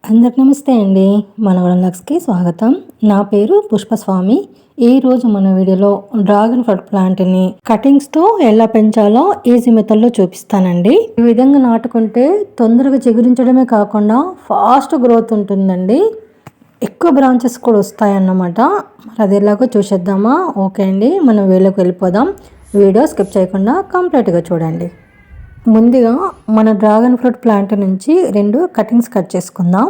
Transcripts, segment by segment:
అందరికి నమస్తే అండి. మనవరం లక్స్కి స్వాగతం. నా పేరు పుష్పస్వామి. ఈరోజు మన వీడియోలో డ్రాగన్ ఫ్రూట్ ప్లాంట్ని కటింగ్స్తో ఎలా పెంచాలో ఈజీ మెథడ్లో చూపిస్తానండి. ఈ విధంగా నాటుకుంటే తొందరగా చిగురించడమే కాకుండా ఫాస్ట్ గ్రోత్ ఉంటుందండి. ఎక్కువ బ్రాంచెస్ కూడా వస్తాయన్నమాట. మరి అది ఎలాగో చూసేద్దామా? ఓకే అండి, మనం వీడియోకి వెళ్ళిపోదాం. వీడియో స్కిప్ చేయకుండా కంప్లీట్గా చూడండి. ముందుగా మన డ్రాగన్ ఫ్రూట్ ప్లాంట్ నుంచి 2 కటింగ్స్ కట్ చేసుకుందాం.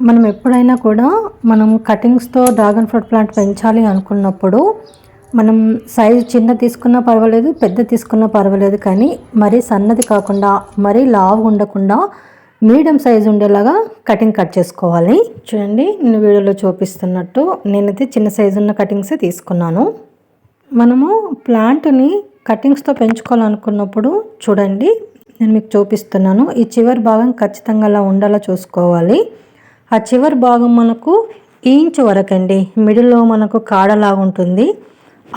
మనం ఎప్పుడైనా కూడా కటింగ్స్తో డ్రాగన్ ఫ్రూట్ ప్లాంట్ పెంచాలి అనుకున్నప్పుడు మనం సైజు చిన్న తీసుకున్నా పర్వాలేదు, పెద్ద తీసుకున్నా పర్వాలేదు, కానీ మరీ సన్నది కాకుండా మరీ లావు ఉండకుండా మీడియం సైజు ఉండేలాగా కటింగ్ కట్ చేసుకోవాలి. చూడండి, నేను వీడియోలో చూపిస్తున్నట్టు నేనైతే చిన్న సైజు ఉన్న కటింగ్సే తీసుకున్నాను. మనము ప్లాంట్ని కటింగ్స్తో పెంచుకోవాలనుకున్నప్పుడు చూడండి, నేను మీకు చూపిస్తున్నాను. ఈ చివరి భాగం ఖచ్చితంగా అలా ఉండేలా చూసుకోవాలి. ఆ చివరి భాగం మనకు ఇంచు వరకు అండి, మిడిల్లో మనకు కాడలాగా ఉంటుంది.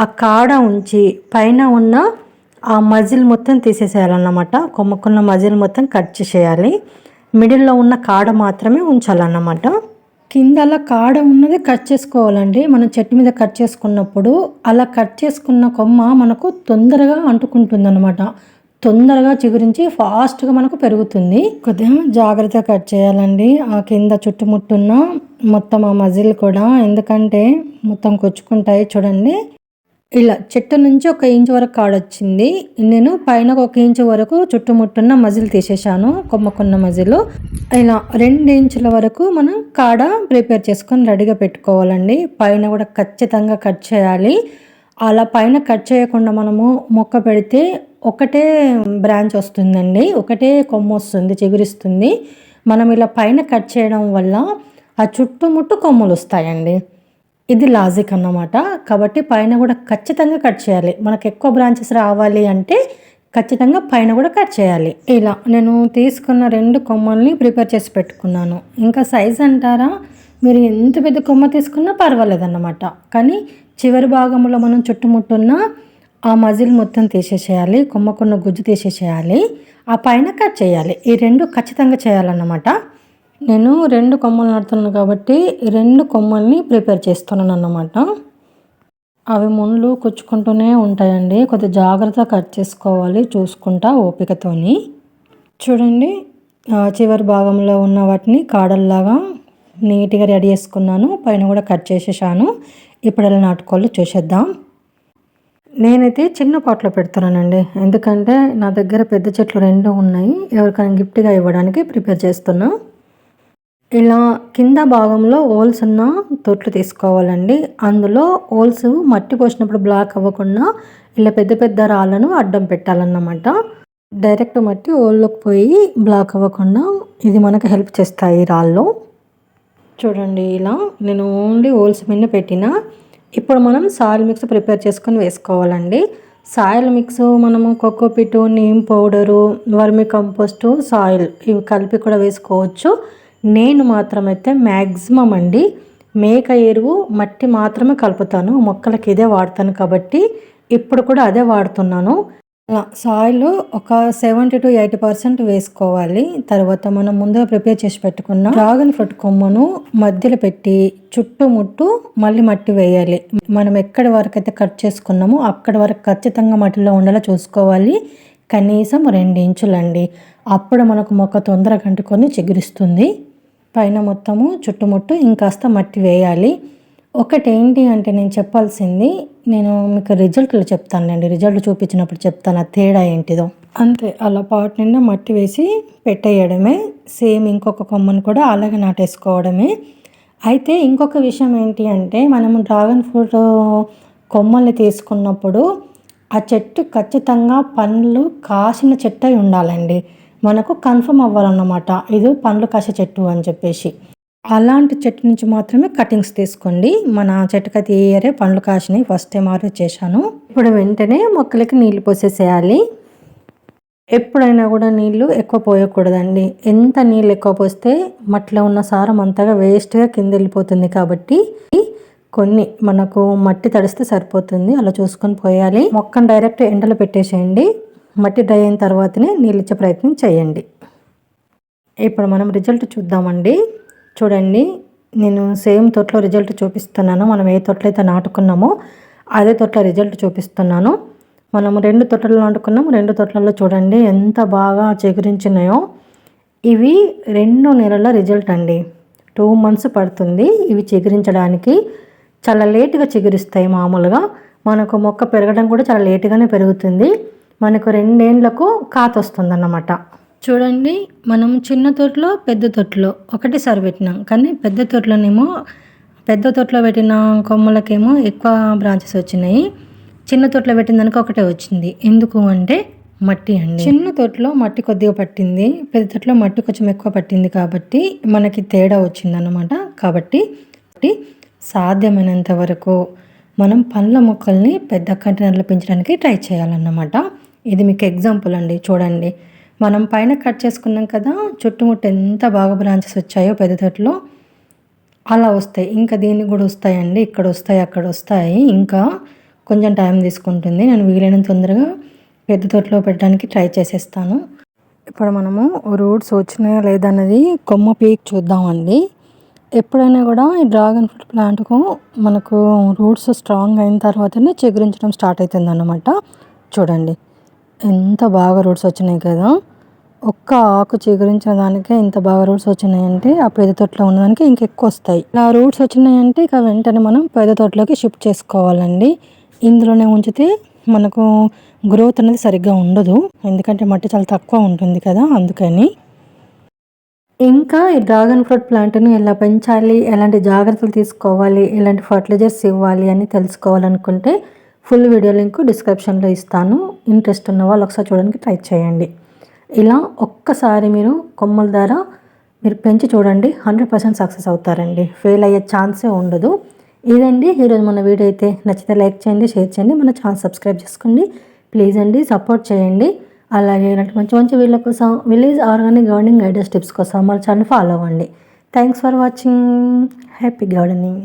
ఆ కాడ ఉంచి పైన ఉన్న ఆ మజిల్ మొత్తం తీసేసేయాలన్నమాట. కొమ్మకున్న మజిల్ మొత్తం కట్ చేసేయాలి. మిడిల్లో ఉన్న కాడ మాత్రమే ఉంచాలన్నమాట. కింద అలా కాడ ఉన్నది కట్ చేసుకోవాలండి. మనం చెట్టు మీద కట్ చేసుకున్నప్పుడు అలా కట్ చేసుకున్న కొమ్మ మనకు తొందరగా అంటుకుంటుంది అనమాట. తొందరగా చిగురించి ఫాస్ట్గా మనకు పెరుగుతుంది. కొద్దిగా జాగ్రత్తగా కట్ చేయాలండి. ఆ కింద చుట్టుముట్టున్న మొత్తం ఆ మజిల్ కూడా, ఎందుకంటే మొత్తం కొచ్చుకుంటాయి. చూడండి, ఇలా చెట్టు నుంచి 1 ఇంచు వరకు కాడొచ్చింది. నేను పైన 1 ఇంచు వరకు చుట్టుముట్టున్న మజిల్ తీసేసాను, కొమ్మకున్న మజిల్. ఇలా 2 ఇంచుల వరకు మనం కాడ ప్రిపేర్ చేసుకొని రెడీగా పెట్టుకోవాలండి. పైన కూడా ఖచ్చితంగా కట్ చేయాలి. అలా పైన కట్ చేయకుండా మనము మొక్క పెడితే ఒకటే బ్రాంచ్ వస్తుందండి, ఒకటే కొమ్మ వస్తుంది, చిగురిస్తుంది. మనం ఇలా పైన కట్ చేయడం వల్ల ఆ చుట్టుముట్టు కొమ్మలు వస్తాయండి. ఇది లాజిక్ అన్నమాట. కాబట్టి పైన కూడా ఖచ్చితంగా కట్ చేయాలి. మనకు ఎక్కువ బ్రాంచెస్ రావాలి అంటే ఖచ్చితంగా పైన కూడా కట్ చేయాలి. ఇలా నేను తీసుకున్న 2 కొమ్మల్ని ప్రిపేర్ చేసి పెట్టుకున్నాను. ఇంకా సైజ్ అంటారా, మీరు ఎంత పెద్ద కొమ్మ తీసుకున్నా పర్వాలేదన్నమాట. కానీ చివరి భాగంలో మనం చుట్టుముట్టున్న ఆ మజిల్ మొత్తం తీసేసేయాలి, కొమ్మకున్న గుజ్జు తీసేసేయాలి, ఆ పైన కట్ చేయాలి. ఈ 2 ఖచ్చితంగా చేయాలన్నమాట. నేను 2 కొమ్మలు నాటుతున్నాను కాబట్టి 2 కొమ్మల్ని ప్రిపేర్ చేస్తున్నాను అన్నమాట. అవి ముళ్ళు కుచ్చుకుంటూనే ఉంటాయండి. కొద్దిగా జాగ్రత్తగా కట్ చేసుకోవాలి, చూసుకుంటా ఓపికతోని. చూడండి, చివరి భాగంలో ఉన్న వాటిని కాడల్లాగా నీట్గా రెడీ చేసుకున్నాను. పైన కూడా కట్ చేసేసాను. ఇప్పుడు ఎలా నాటుకోవాలో చూసేద్దాం. నేనైతే చిన్న పాట్లో పెడుతున్నానండి, ఎందుకంటే నా దగ్గర పెద్ద చెట్లు 2 ఉన్నాయి. ఎవరికైనా గిఫ్ట్గా ఇవ్వడానికి ప్రిపేర్ చేస్తున్నా. ఇలా కింద భాగంలో హోల్స్ ఉన్న తొట్లు తీసుకోవాలండి. అందులో హోల్స్ మట్టి పోసినప్పుడు బ్లాక్ అవ్వకుండా ఇలా పెద్ద పెద్ద రాళ్ళను అడ్డం పెట్టాలన్నమాట. డైరెక్ట్ మట్టి హోల్లోకి పోయి బ్లాక్ అవ్వకుండా ఇది మనకు హెల్ప్ చేస్తాయి రాళ్ళు. చూడండి, ఇలా నేను ఓన్లీ హోల్స్ మీద పెట్టిన. ఇప్పుడు మనం సాయిల్ మిక్స్ ప్రిపేర్ చేసుకొని వేసుకోవాలండి. సాయిల్ మిక్స్ మనము కోకోపిట్, నీమ్ పౌడరు, వర్మి కంపోస్టు, సాయిల్ ఇవి కలిపి కూడా వేసుకోవచ్చు. నేను మాత్రమైతే మ్యాక్సిమం అండి మేక ఎరువు, మట్టి మాత్రమే కలుపుతాను. మొక్కలకి ఇదే వాడతాను కాబట్టి ఇప్పుడు కూడా అదే వాడుతున్నాను. సాయిల్ ఒక 70 to 80% వేసుకోవాలి. తర్వాత మనం ముందుగా ప్రిపేర్ చేసి పెట్టుకున్న డ్రాగన్ ఫ్రూట్ కొమ్మను మధ్యలో పెట్టి చుట్టుముట్టు మళ్ళీ మట్టి వేయాలి. మనం ఎక్కడి వరకు అయితే కట్ చేసుకున్నామో అక్కడి వరకు ఖచ్చితంగా మట్టిలో ఉండేలా చూసుకోవాలి. కనీసం 2 ఇంచులండి. అప్పుడు మనకు మొక్క తొందరగా అంటుకొని చిగురిస్తుంది. పైన మొత్తము చుట్టుముట్టు ఇంకాస్త మట్టి వేయాలి. ఒకటి ఏంటి అంటే నేను చెప్పాల్సింది, నేను మీకు రిజల్ట్లు చెప్తానులేండి, రిజల్ట్ చూపించినప్పుడు చెప్తాను ఆ తేడా ఏంటిదో. అంతే, అలా పాట్ నిండా మట్టి వేసి పెట్టేయడమే. సేమ్ ఇంకొక కొమ్మను కూడా అలాగే నాటేసుకోవడమే. అయితే ఇంకొక విషయం ఏంటి అంటే, మనము డ్రాగన్ ఫ్రూట్ కొమ్మల్ని తీసుకున్నప్పుడు ఆ చెట్టు ఖచ్చితంగా పండ్లు కాసిన చెట్టు అయి ఉండాలండి. మనకు కన్ఫర్మ్ అవ్వాలన్నమాట ఇది పండ్లు కాసే చెట్టు అని చెప్పేసి. అలాంటి చెట్టు నుంచి మాత్రమే కటింగ్స్ తీసుకోండి. మన చెట్టుకైతే ఈ ఇయరే పండ్లు కాసినాయి, ఫస్ట్ టైం హార్వెస్ట్ చేశాను. ఇప్పుడు వెంటనే మొక్కలకి నీళ్లు పోసేసేయాలి. ఎప్పుడైనా కూడా నీళ్లు ఎక్కువ పోయకూడదండి. ఎంత నీళ్ళు ఎక్కువ పోస్తే మట్టిలో ఉన్న సారం అంతగా వేస్ట్గా కింద వెళ్ళిపోతుంది. కాబట్టి కొన్ని మనకు మట్టి తడిస్తే సరిపోతుంది, అలా చూసుకొని పోయాలి. మొక్కను డైరెక్ట్ ఎండలో పెట్టేసేయండి. మట్టి డ్రై అయిన తర్వాతనే నీళ్ళు ఇచ్చే ప్రయత్నం చేయండి. ఇప్పుడు మనం రిజల్ట్ చూద్దామండి. చూడండి, నేను సేమ్ తోటలో రిజల్ట్ చూపిస్తున్నాను. మనం ఏ తోటలో అయితే నాటుకున్నామో అదే తోటలో రిజల్ట్ చూపిస్తున్నాను. మనము 2 తోటలు నాటుకున్నాము. 2 తోటలలో చూడండి ఎంత బాగా చిగురించినాయో. ఇవి 2 నెలల రిజల్ట్ అండి. 2 మంత్స్ పడుతుంది ఇవి చిగురించడానికి. చాలా లేటుగా చిగురిస్తాయి. మామూలుగా మనకు మొక్క పెరగడం కూడా చాలా లేటుగానే పెరుగుతుంది. మనకు 2 ఏళ్ళకు కాత వస్తుందన్నమాట. చూడండి, మనం చిన్న తోటలో పెద్ద తోటలో ఒకటేసారి పెట్టినాం. కానీ పెద్ద తోటలో పెట్టిన కొమ్మలకేమో ఎక్కువ బ్రాంచెస్ వచ్చినాయి. చిన్న తోటలో పెట్టిన దానికి ఒకటే వచ్చింది. ఎందుకు అంటే మట్టి అండి. చిన్న తోటలో మట్టి కొద్దిగా పట్టింది, పెద్ద తోటలో మట్టి కొంచెం ఎక్కువ పట్టింది కాబట్టి మనకి తేడా వచ్చిందన్నమాట. కాబట్టి సాధ్యమైనంత వరకు మనం పండ్ల మొక్కల్ని పెద్ద కంటైనర్లో పెంచడానికి ట్రై చేయాలన్నమాట. ఇది మీకు ఎగ్జాంపుల్ అండి. చూడండి, మనం పైన కట్ చేసుకున్నాం కదా, చుట్టుముట్టు ఎంత బాగా బ్రాంచెస్ వచ్చాయో పెద్ద తోటలో అలా వస్తాయి. ఇంకా దీనికి కూడా వస్తాయండి. ఇక్కడ వస్తాయి, అక్కడ వస్తాయి. ఇంకా కొంచెం టైం తీసుకుంటుంది. నేను వీలైనంత తొందరగా పెద్ద తోటలో పెట్టడానికి ట్రై చేసేస్తాను. ఇప్పుడు మనము రూట్స్ వచ్చినాయా లేదా అన్నది కొమ్మ పీక్ చూద్దామండి. ఎప్పుడైనా కూడా ఈ డ్రాగన్ ఫ్రూట్ ప్లాంట్కు మనకు రూట్స్ స్ట్రాంగ్ అయిన తర్వాతనే చిగురించడం స్టార్ట్ అవుతుంది అన్నమాట. చూడండి ఎంత బాగా రూట్స్ వచ్చినాయి కదా. ఒక్క ఆకు చిగురించిన దానికే ఇంత బాగా రూట్స్ వచ్చినాయంటే ఆ పెద్ద తోటలో ఉన్నదానికి ఇంకెక్కువ వస్తాయి. ఇలా రూట్స్ వచ్చినాయంటే ఇక వెంటనే మనం పెద్ద తోటలోకి షిఫ్ట్ చేసుకోవాలండి. ఇందులోనే ఉంచితే మనకు గ్రోత్ అనేది సరిగ్గా ఉండదు, ఎందుకంటే మట్టి చాలా తక్కువ ఉంటుంది కదా, అందుకని. ఇంకా ఈ డ్రాగన్ ఫ్రూట్ ప్లాంట్ను ఎలా పెంచాలి, ఎలాంటి జాగ్రత్తలు తీసుకోవాలి, ఎలాంటి ఫర్టిలైజర్స్ ఇవ్వాలి అని తెలుసుకోవాలనుకుంటే ఫుల్ వీడియో లింక్ డిస్క్రిప్షన్లో ఇస్తాను. ఇంట్రెస్ట్ ఉన్న వాళ్ళు ఒకసారి చూడడానికి ట్రై చేయండి. ఇలా ఒక్కసారి మీరు కొమ్మల ద్వారా మీరు పెంచి చూడండి, 100% సక్సెస్ అవుతారండి. ఫెయిల్ అయ్యే ఛాన్సే ఉండదు. ఇదండి ఈరోజు మన వీడియో. అయితే నచ్చితే లైక్ చేయండి, షేర్ చేయండి, మన ఛానల్ సబ్స్క్రైబ్ చేసుకోండి ప్లీజ్ అండి. సపోర్ట్ చేయండి. అలాగే ఇలాంటి మంచి మంచి వీళ్ళ కోసం village organic gardening ideas tips కోసం మన ఛానల్ ఫాలో అవ్వండి. Thanks for watching. Happy gardening.